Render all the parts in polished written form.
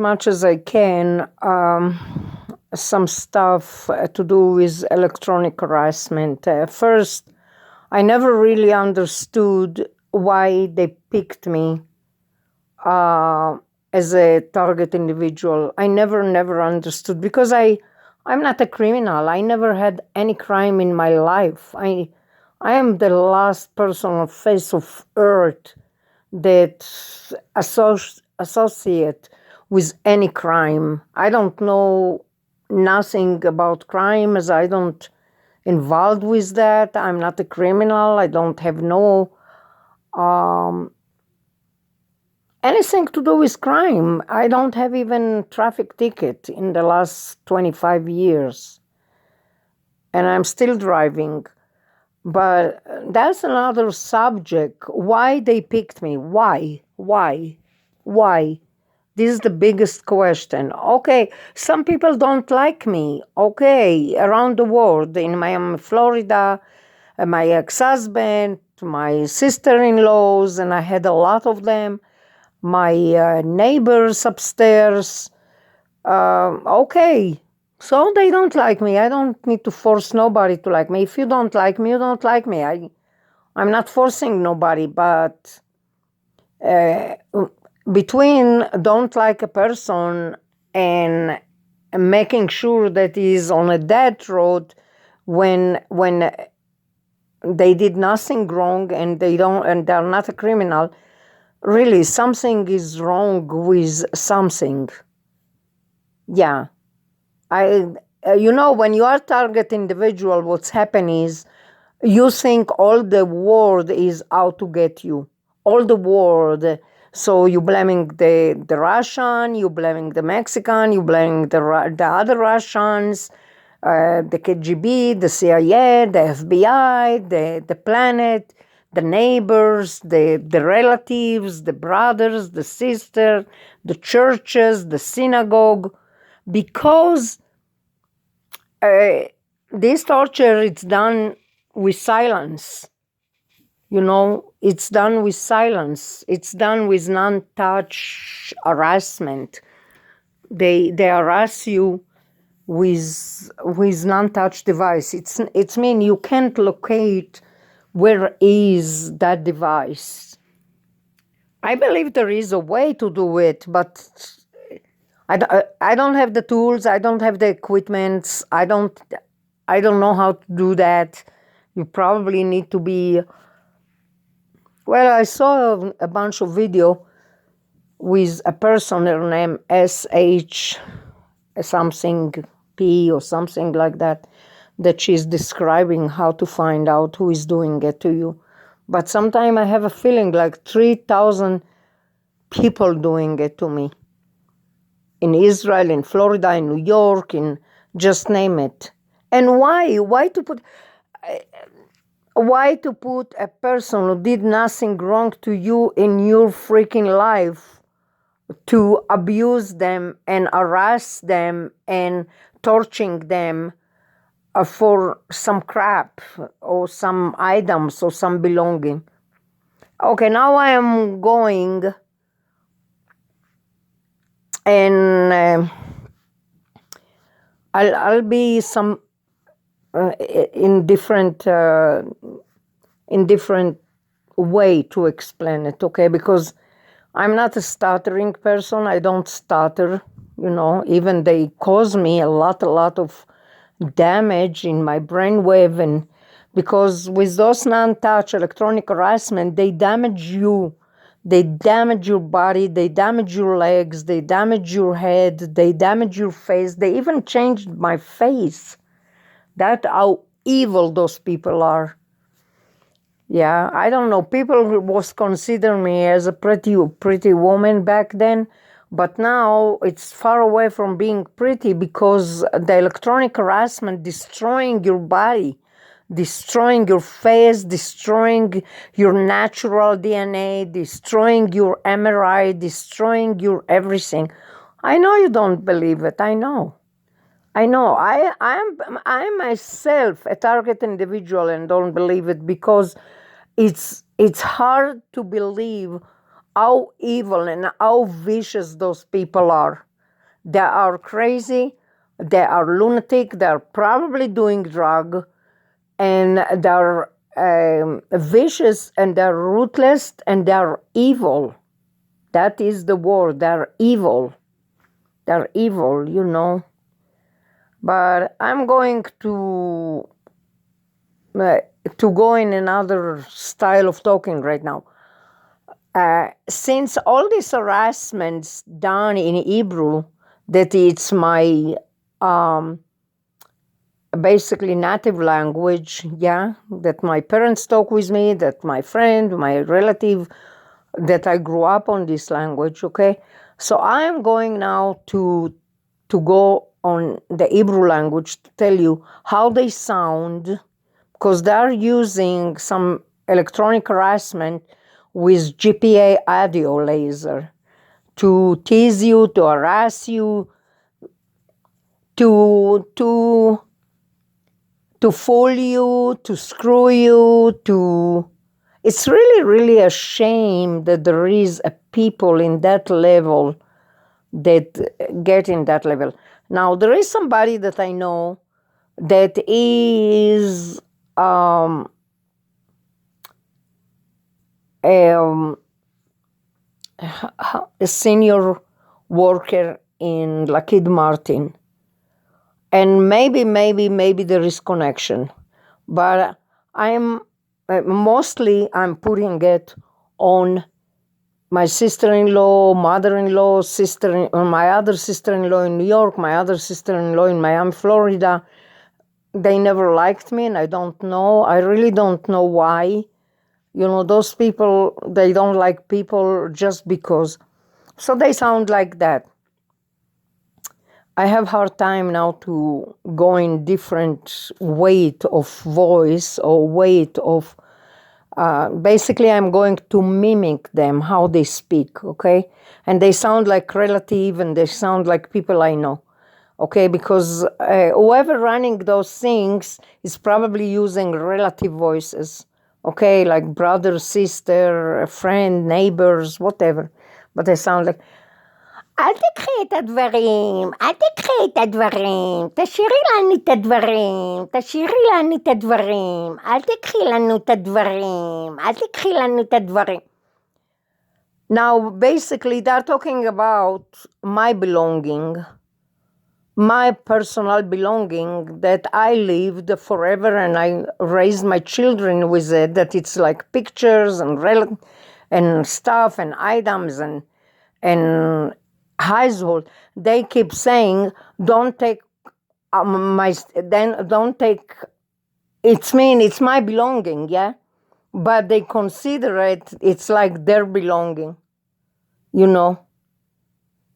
much as I can some stuff to do with electronic harassment. First, I never really understood why they picked me as a target individual. I never understood, because I'm not a criminal. I never had any crime in my life. I am the last person on the face of earth that associate with any crime. I don't know nothing about crime, as I don't involved with that. I'm not a criminal. I don't have no anything to do with crime. I don't have even traffic ticket in the last 25 years, and I'm still driving. But that's another subject. Why they picked me? Why? This is the biggest question. Okay, some people don't like me. Okay, around the world, in Miami, Florida, my ex-husband, my sister-in-laws, and I had a lot of them, my neighbors upstairs. Okay, so they don't like me. I don't need to force nobody to like me. If you don't like me, you don't like me. I'm not forcing nobody, but between don't like a person and making sure that he's on a dead road when they did nothing wrong and they're not a criminal, really something is wrong with something. Yeah. When you are target individual, what's happening is you think all the world is out to get you. All the world. So you blaming the Russian, you blaming the Mexican, you blaming the other Russians, the KGB, the CIA, the FBI, the planet, the neighbors, the relatives, the brothers, the sisters, the churches, the synagogue, because this torture, it's done with silence. It's done with silence. It's done with non-touch harassment. They harass you with non-touch device. It's mean you can't locate where is that device. I believe there is a way to do it, but I don't have the tools. I don't have the equipment. I don't know how to do that. You probably need to be. Well, I saw a bunch of video with a person, her name SH something P or something like that she's describing how to find out who is doing it to you. But sometimes I have a feeling like 3,000 people doing it to me. In Israel, in Florida, in New York, in just name it. And why? Why to put a person who did nothing wrong to you in your freaking life to abuse them and harass them and torturing them for some crap or some items or some belonging? Okay, now I am going and I'll be some in different way to explain it, okay? Because I'm not a stuttering person. I don't stutter, even they cause me a lot of damage in my brainwave, and because with those non-touch electronic harassment, they damage you. They damage your body, they damage your legs, they damage your head, they damage your face. They even changed my face. That's how evil those people are. Yeah, I don't know. People was consider me as a pretty woman back then, but now it's far away from being pretty, because the electronic harassment destroying your body, destroying your face, destroying your natural DNA, destroying your MRI, destroying your everything. I know you don't believe it. I know. I am myself a target individual and don't believe it, because it's hard to believe how evil and how vicious those people are. They are crazy, they are lunatic, they are probably doing drug, and they're vicious, and they're ruthless, and they're evil. That is the word. They're evil. They're evil, you know. But I'm going to go in another style of talking right now. Since all these harassments done in Hebrew, that it's my basically native language, yeah, that my parents talk with me, that my friend, my relative, that I grew up on this language, okay? So I am going now to go on the Hebrew language to tell you how they sound, because they're using some electronic harassment with GPA audio laser to tease you, to harass you, to fool you, to screw you, to... It's really, really a shame that there is a people in that level that get in that level. Now, there is somebody that I know that is a senior worker in Lockheed Martin. And maybe there is connection. But I'm putting it on my sister-in-law, mother-in-law, my other sister-in-law in New York, my other sister-in-law in Miami, Florida. They never liked me, and I don't know. I really don't know why. You know, those people, they don't like people just because. So they sound like that. I have hard time now to go in different weight of voice or weight of... basically, I'm going to mimic them, how they speak, okay? And they sound like relative, and they sound like people I know, okay? Because whoever running those things is probably using relative voices, okay? Like brother, sister, friend, neighbors, whatever. But they sound like... אל תקחי את הדברים, אל תקחי את הדברים, תשאירי לנו את הדברים, תשאירי לנו את הדברים, אל תקחי לנו את הדברים, אל תקחי לנו את הדברים. Now, basically, they're talking about my belonging, my personal belonging that I lived forever, and I raised my children with it, that it's like pictures and stuff and items and household. They keep saying, don't take don't take, it's my belonging, yeah? But they consider it's like their belonging, you know?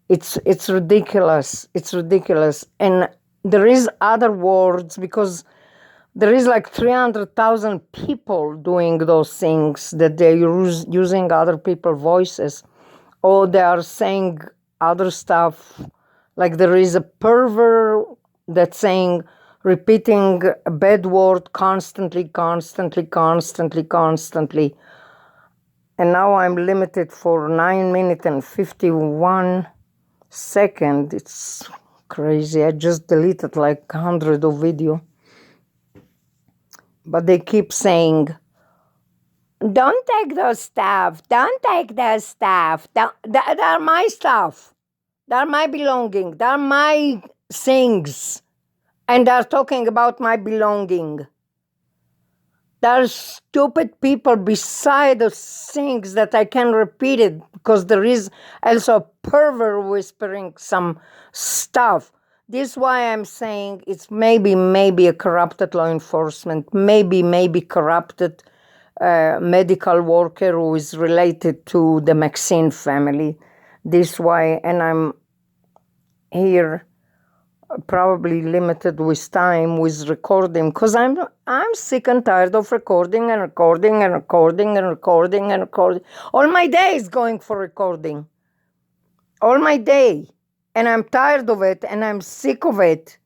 It's ridiculous. It's ridiculous. And there is other words, because there is like 300,000 people doing those things, that they're using other people's voices, or they are saying other stuff. Like there is a pervert that's saying, repeating a bad word constantly. And now I'm limited for 9 minutes and 51 seconds. It's crazy. I just deleted like 100 of video. But they keep saying, don't take those stuff. Don't take those stuff. They're my stuff. They're my belonging. They're my things. And they're talking about my belonging. There's stupid people beside the things that I can repeat it, because there is also a pervert whispering some stuff. This is why I'm saying it's maybe a corrupted law enforcement, maybe corrupted medical worker who is related to the Maxine family. This why, and I'm here probably limited with time with recording, because I'm sick and tired of recording. All my day is going for recording. All my day. And I'm tired of it, and I'm sick of it.